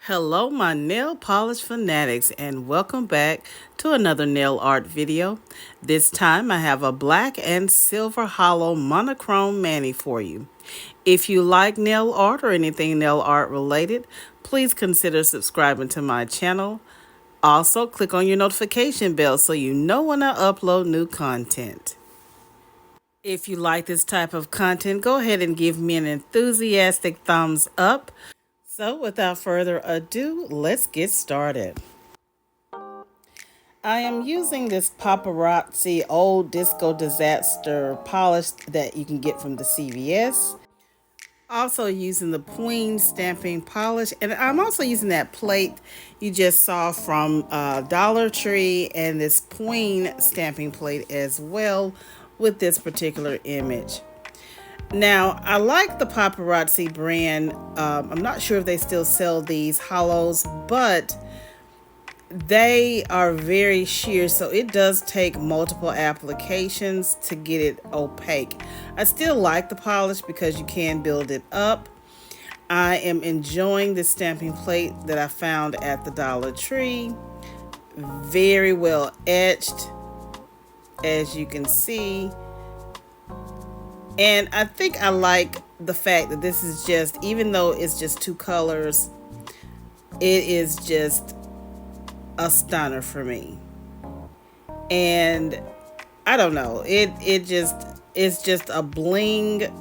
Hello my nail polish fanatics, and welcome back to another nail art video. This time I have a black and silver hollow monochrome mani for you. If you like nail art or anything nail art related, please consider subscribing to my channel. Also click on your notification bell so you know when I upload new content. If you like this type of content, go ahead and give me an enthusiastic thumbs up. So without further ado, let's get started. I am using this Poparazzi old disco disaster polish that you can get from the CVS. Also using the Pueen stamping polish, and I'm also using that plate you just saw from Dollar Tree and this Pueen stamping plate as well with this particular image. Now, I like the Poparazzi brand. I'm not sure if they still sell these hollows, but they are very sheer, so it does take multiple applications to get it opaque. I still like the polish because you can build it up. I am enjoying the stamping plate that I found at the Dollar Tree. Very well etched, as you can see. And I think I like the fact that this is just, even though it's just two colors, it is just a stunner for me. And I don't know, it's just a bling,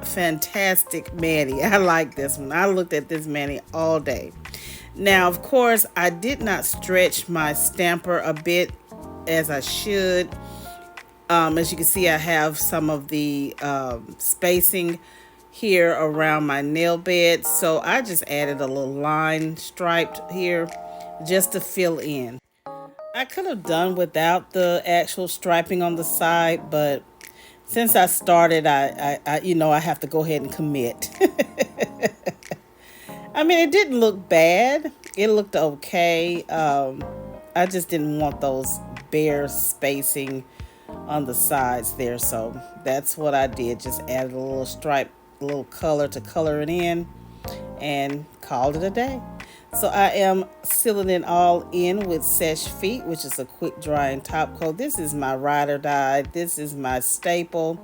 fantastic mani. I like this one. I looked at this mani all day. Now, of course, I did not stretch my stamper a bit as I should. As you can see, I have some of the spacing here around my nail bed. So I just added a little line striped here just to fill in. I could have done without the actual striping on the side, but since I started, I have to go ahead and commit. I mean, it didn't look bad. It looked okay. I just didn't want those bare spacing on the sides there, so that's what I did. Just added a little stripe, a little color to color it in, and called it a day. So I am sealing it all in with Seche Feet, which is a quick drying top coat. This is my ride or die. This is my staple.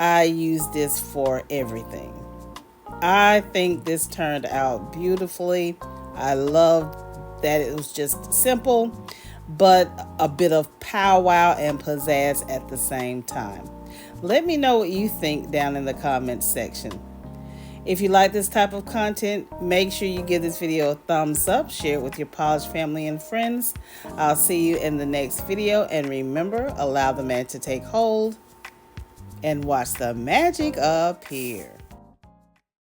I use this for everything. I think this turned out beautifully. I love that it was just simple, but a bit of powwow and pizzazz at the same time. Let me know what you think down in the comments section. If you like this type of content, make sure you give this video a thumbs up, share it with your polish family and friends. I'll see you in the next video, and remember, allow the man to take hold and watch the magic appear.